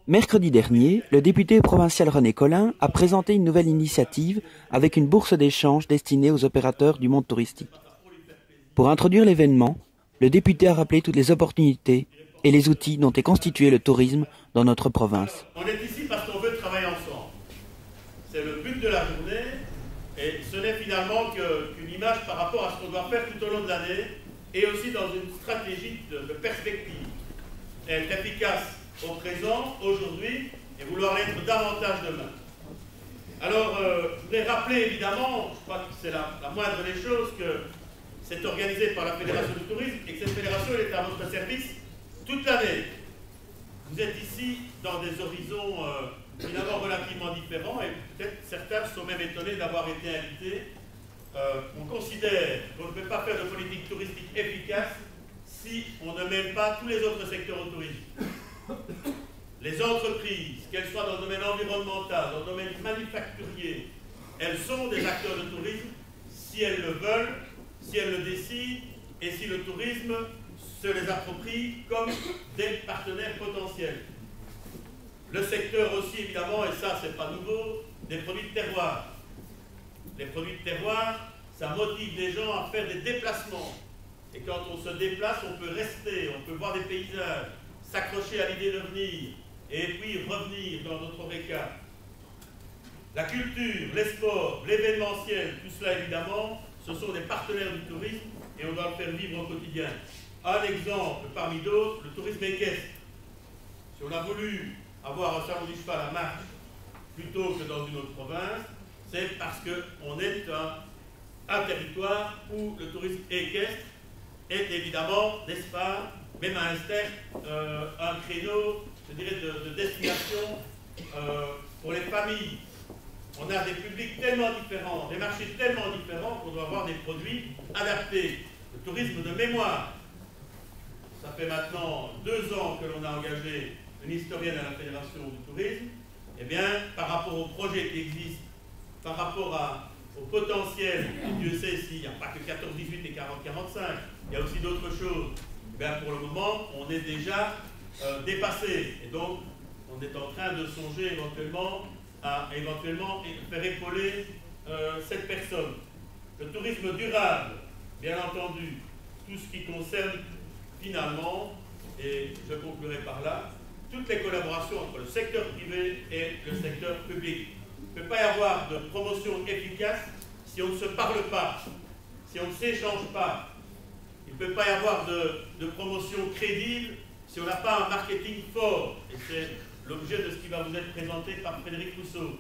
Mercredi dernier, le député provincial René Colin a présenté une nouvelle initiative avec une bourse d'échange destinée aux opérateurs du monde touristique. Pour introduire l'événement, le député a rappelé toutes les opportunités et les outils dont est constitué le tourisme dans notre province. On est ici parce qu'on veut travailler ensemble. C'est le but de la journée et ce n'est finalement qu'une image par rapport à ce qu'on doit faire tout au long de l'année et aussi dans une stratégie de perspective. Être efficace au présent, aujourd'hui, et vouloir l'être davantage demain. Alors, je voudrais rappeler évidemment, je crois que c'est la moindre des choses, que c'est organisé par la Fédération du tourisme et que cette fédération elle est à votre service toute l'année. Vous êtes ici dans des horizons finalement relativement différents et peut-être certains sont même étonnés d'avoir été invités. On considère qu'on ne peut pas faire de politique touristique efficace si on ne mêle pas tous les autres secteurs au tourisme. Les entreprises, qu'elles soient dans le domaine environnemental, dans le domaine manufacturier, elles sont des acteurs de tourisme si elles le veulent, si elles le décident et si le tourisme se les approprie comme des partenaires potentiels. Le secteur aussi, évidemment, et ça c'est pas nouveau, des produits de terroir. Les produits de terroir, ça motive les gens à faire des déplacements. Et quand on se déplace, on peut rester, on peut voir des paysages, s'accrocher à l'idée de venir, et puis revenir dans notre Oreca. La culture, les sports, l'événementiel, tout cela évidemment, ce sont des partenaires du tourisme et on doit le faire vivre au quotidien. Un exemple parmi d'autres, le tourisme équestre. Si on a voulu avoir un salon du cheval à Marche plutôt que dans une autre province, c'est parce qu'on est un territoire où le tourisme équestre est évidemment, n'est-ce pas, même à un créneau, je dirais, de destination pour les familles. On a des publics tellement différents, des marchés tellement différents qu'on doit avoir des produits adaptés. Le tourisme de mémoire. Ça fait maintenant 2 ans que l'on a engagé une historienne à la Fédération du tourisme. Eh bien, par rapport aux projets qui existent, par rapport au potentiel, et Dieu sait s'il n'y a pas que 14, 18 et 40, 45, il y a aussi d'autres choses. Eh bien, pour le moment, on est déjà dépassé. Et donc, on est en train de songer éventuellement à faire épauler cette personne. Le tourisme durable, bien entendu, tout ce qui concerne finalement, et je conclurai par là, toutes les collaborations entre le secteur privé et le secteur public. Il ne peut pas y avoir de promotion efficace si on ne se parle pas, si on ne s'échange pas. Il ne peut pas y avoir de promotion crédible si on n'a pas un marketing fort. Et c'est l'objet de ce qui va vous être présenté par Frédéric Rousseau.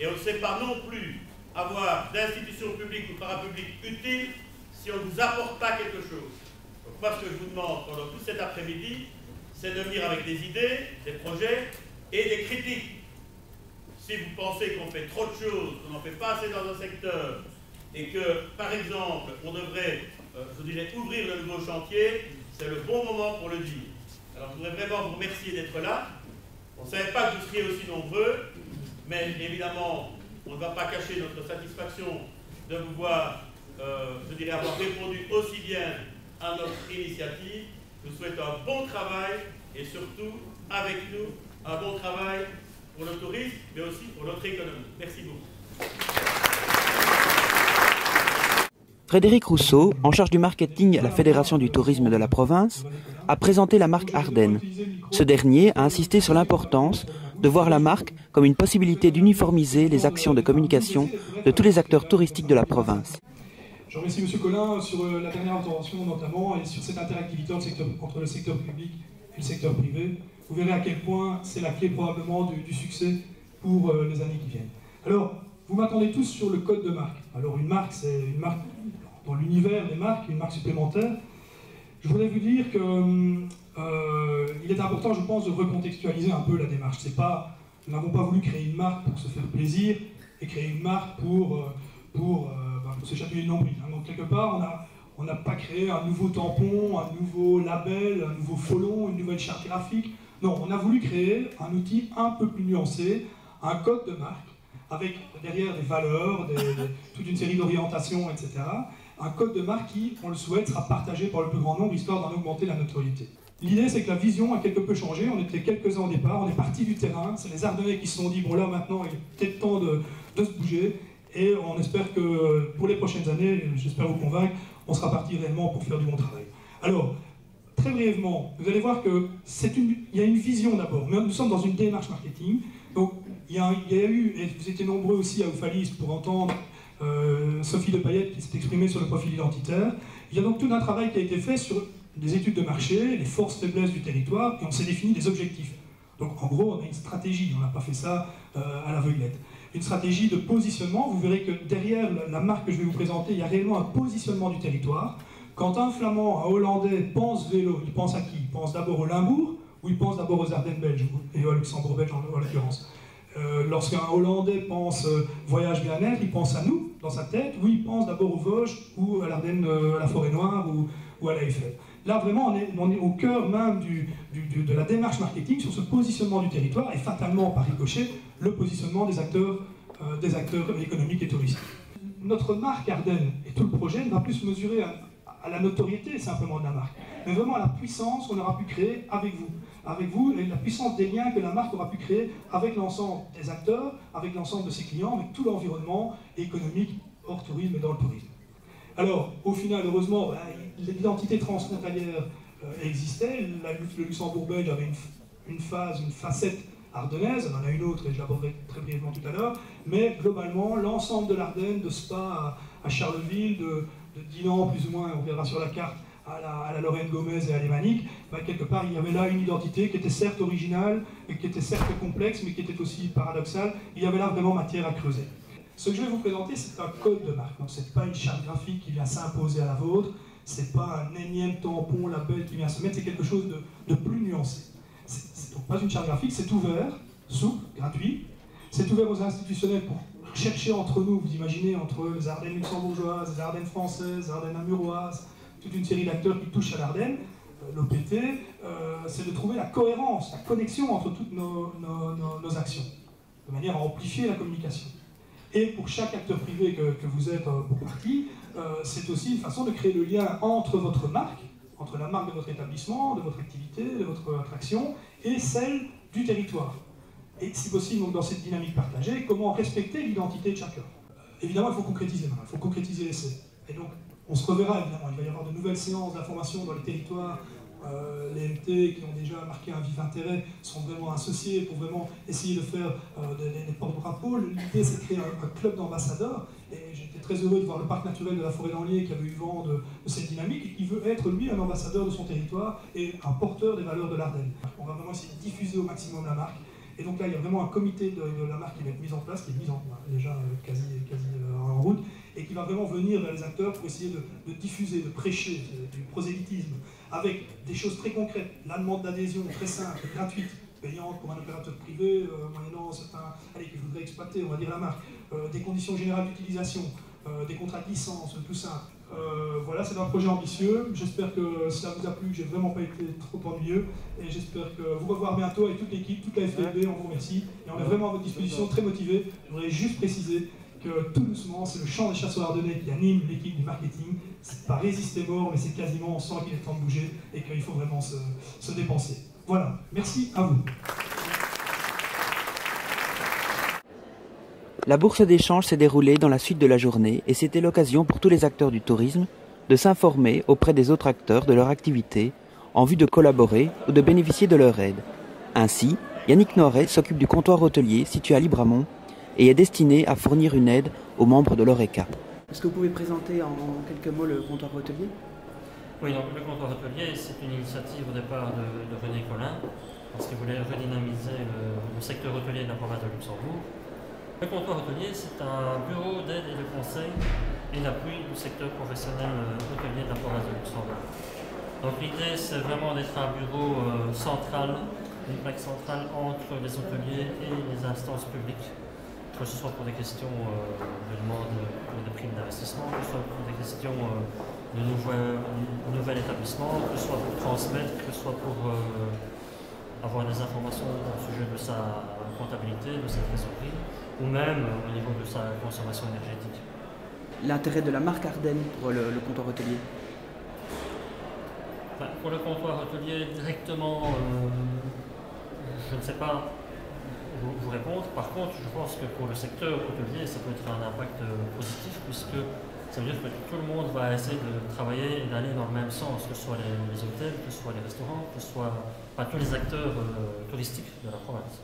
Et on ne sait pas non plus avoir d'institutions publiques ou parapubliques utiles si on ne vous apporte pas quelque chose. Donc moi, ce que je vous demande pendant tout cet après-midi, c'est de venir avec des idées, des projets et des critiques. Si vous pensez qu'on fait trop de choses, qu'on n'en fait pas assez dans un secteur, et que, par exemple, on devrait, je dirais, ouvrir le nouveau chantier, c'est le bon moment pour le dire. Alors je voudrais vraiment vous remercier d'être là. On ne savait pas que vous seriez aussi nombreux, mais évidemment, on ne va pas cacher notre satisfaction de vous voir, je dirais, avoir répondu aussi bien à notre initiative. Je vous souhaite un bon travail et surtout, avec nous, un bon travail pour le tourisme, mais aussi pour notre économie. Merci beaucoup. Frédéric Rousseau, en charge du marketing à la Fédération du tourisme de la province, a présenté la marque Ardennes. Ce dernier a insisté sur l'importance de voir la marque comme une possibilité d'uniformiser les actions de communication de tous les acteurs touristiques de la province. Je remercie M. Colin sur la dernière intervention notamment et sur cette interactivité entre le secteur public et le secteur privé. Vous verrez à quel point c'est la clé probablement du succès pour les années qui viennent. Alors, vous m'attendez tous sur le code de marque. Alors une marque, c'est une marque dans l'univers des marques, une marque supplémentaire. Je voudrais vous dire qu'il est important, je pense, de recontextualiser un peu la démarche. Nous n'avons pas voulu créer une marque pour se faire plaisir et créer une marque pour se chatouiller le nombril. Donc quelque part, on n'a pas créé un nouveau tampon, un nouveau label, un nouveau folon, une nouvelle charte graphique. Non, on a voulu créer un outil un peu plus nuancé, un code de marque, avec derrière des valeurs, toute une série d'orientations, etc. Un code de marque qui, on le souhaite, sera partagé par le plus grand nombre, histoire d'en augmenter la notoriété. L'idée, c'est que la vision a quelque peu changé. On était quelques-uns au départ, on est parti du terrain. C'est les Ardennais qui se sont dit, bon là maintenant, il est peut-être temps de se bouger. Et on espère que pour les prochaines années, j'espère vous convaincre, on sera parti réellement pour faire du bon travail. Alors, très brièvement, vous allez voir qu'il y a une vision d'abord. Nous sommes dans une démarche marketing. Donc, il y a eu, et vous étiez nombreux aussi à Ouphalis pour entendre Sophie de Payette qui s'est exprimée sur le profil identitaire. Il y a donc tout un travail qui a été fait sur des études de marché, les forces faiblesses du territoire, et on s'est défini des objectifs. Donc en gros, on a une stratégie, on n'a pas fait ça à l'aveuglette. Une stratégie de positionnement, vous verrez que derrière la marque que je vais vous présenter, il y a réellement un positionnement du territoire. Quand un Flamand, un Hollandais pense vélo, il pense à qui? Il pense d'abord au Limbourg, ou il pense d'abord aux Ardennes belges, et au Luxembourg belge en l'occurrence. Lorsqu'un Hollandais pense voyage bien-être, il pense à nous, dans sa tête, ou il pense d'abord aux Vosges, ou à l'Ardenne, à la Forêt Noire, ou à la Eiffel. Là, vraiment, on est au cœur même de la démarche marketing sur ce positionnement du territoire, et fatalement, par ricochet, le positionnement des acteurs économiques et touristiques. Notre marque Ardennes et tout le projet ne va plus se mesurer à la notoriété simplement de la marque, mais vraiment à la puissance qu'on aura pu créer avec vous, et la puissance des liens que la marque aura pu créer avec l'ensemble des acteurs, avec l'ensemble de ses clients, avec tout l'environnement économique hors tourisme et dans le tourisme. Alors, au final, heureusement, l'identité transfrontalière existait. Le Luxembourg belge avait une facette ardennaise, on en a une autre et je l'aborderai très brièvement tout à l'heure, mais globalement, l'ensemble de l'Ardenne, de Spa à Charleville, de Dinan plus ou moins, on verra sur la carte, à la Lorraine Gomez et à Lémanique, quelque part, il y avait là une identité qui était certes originale, et qui était certes complexe, mais qui était aussi paradoxale. Il y avait là vraiment matière à creuser. Ce que je vais vous présenter, c'est un code de marque. Donc, ce n'est pas une charte graphique qui vient s'imposer à la vôtre, ce n'est pas un énième tampon, label qui vient se mettre, c'est quelque chose de plus nuancé. C'est donc pas une charte graphique, c'est ouvert, souple, gratuit. C'est ouvert aux institutionnels pour chercher entre nous, vous imaginez, entre les Ardennes luxembourgeoises, les Ardennes françaises, les Ardennes namuroises, toute une série d'acteurs qui touchent à l'Ardenne, l'OPT, c'est de trouver la cohérence, la connexion entre toutes nos actions, de manière à amplifier la communication. Et pour chaque acteur privé que vous êtes pour partie, c'est aussi une façon de créer le lien entre votre marque, entre la marque de votre établissement, de votre activité, de votre attraction, et celle du territoire. Et si possible, donc, dans cette dynamique partagée, comment respecter l'identité de chacun. Évidemment, il faut concrétiser maintenant, il faut concrétiser l'essai. Et donc, on se reverra évidemment, il va y avoir de nouvelles séances d'information dans les territoires. Les MT qui ont déjà marqué un vif intérêt sont vraiment associés pour vraiment essayer de faire des porte-drapeaux. L'idée, c'est de créer un club d'ambassadeurs. Et j'étais très heureux de voir le parc naturel de la Forêt d'Anlier qui avait eu vent de cette dynamique et qui veut être, lui, un ambassadeur de son territoire et un porteur des valeurs de l'Ardenne. On va vraiment essayer de diffuser au maximum la marque. Et donc là, il y a vraiment un comité de la marque qui va être mis en place, qui est mis déjà quasi en route, et qui va vraiment venir vers les acteurs pour essayer de diffuser, de prêcher du prosélytisme, avec des choses très concrètes, la demande d'adhésion très simple, gratuite, payante pour un opérateur privé, moyennant certains, qui voudrait exploiter, on va dire la marque, des conditions générales d'utilisation, des contrats de licence, tout simple. Voilà, c'est un projet ambitieux. J'espère que ça vous a plu, que j'ai vraiment pas été trop ennuyeux. Et j'espère que vous revoir bientôt avec toute l'équipe, toute la FFB, on vous remercie. Et on est vraiment à votre disposition, très motivés. Je voudrais juste préciser que tout doucement, c'est le chant des chasseurs ardennais qui anime l'équipe du marketing. C'est pas résister mort, mais c'est quasiment, on sent qu'il est temps de bouger et qu'il faut vraiment se dépenser. Voilà, merci à vous. La bourse d'échange s'est déroulée dans la suite de la journée et c'était l'occasion pour tous les acteurs du tourisme de s'informer auprès des autres acteurs de leur activité en vue de collaborer ou de bénéficier de leur aide. Ainsi, Yannick Noiret s'occupe du comptoir hôtelier situé à Libramont et est destiné à fournir une aide aux membres de l'ORECA. Est-ce que vous pouvez présenter en quelques mots le comptoir hôtelier? Oui, donc le comptoir hôtelier, c'est une initiative au départ de René Collin, parce qu'il voulait redynamiser le secteur hôtelier de la province de Luxembourg. Le comptoir hôtelier, c'est un bureau d'aide et de conseil et d'appui du secteur professionnel hôtelier de la province de Luxembourg. Donc l'idée, c'est vraiment d'être un bureau central, une plaque centrale entre les hôteliers et les instances publiques, que ce soit pour des questions de demande de primes d'investissement, que ce soit pour des questions de nouvel établissement, que ce soit pour transmettre, que ce soit pour avoir des informations au sujet de sa comptabilité, de sa trésorerie, ou même au niveau de sa consommation énergétique. L'intérêt de la marque Ardennes pour le comptoir hôtelier? Pour le comptoir hôtelier, directement, je ne sais pas vous répondre. Par contre, je pense que pour le secteur hôtelier, ça peut être un impact positif, puisque ça veut dire que tout le monde va essayer de travailler et d'aller dans le même sens, que ce soit les hôtels, que ce soit les restaurants, que ce soit tous les acteurs touristiques de la province.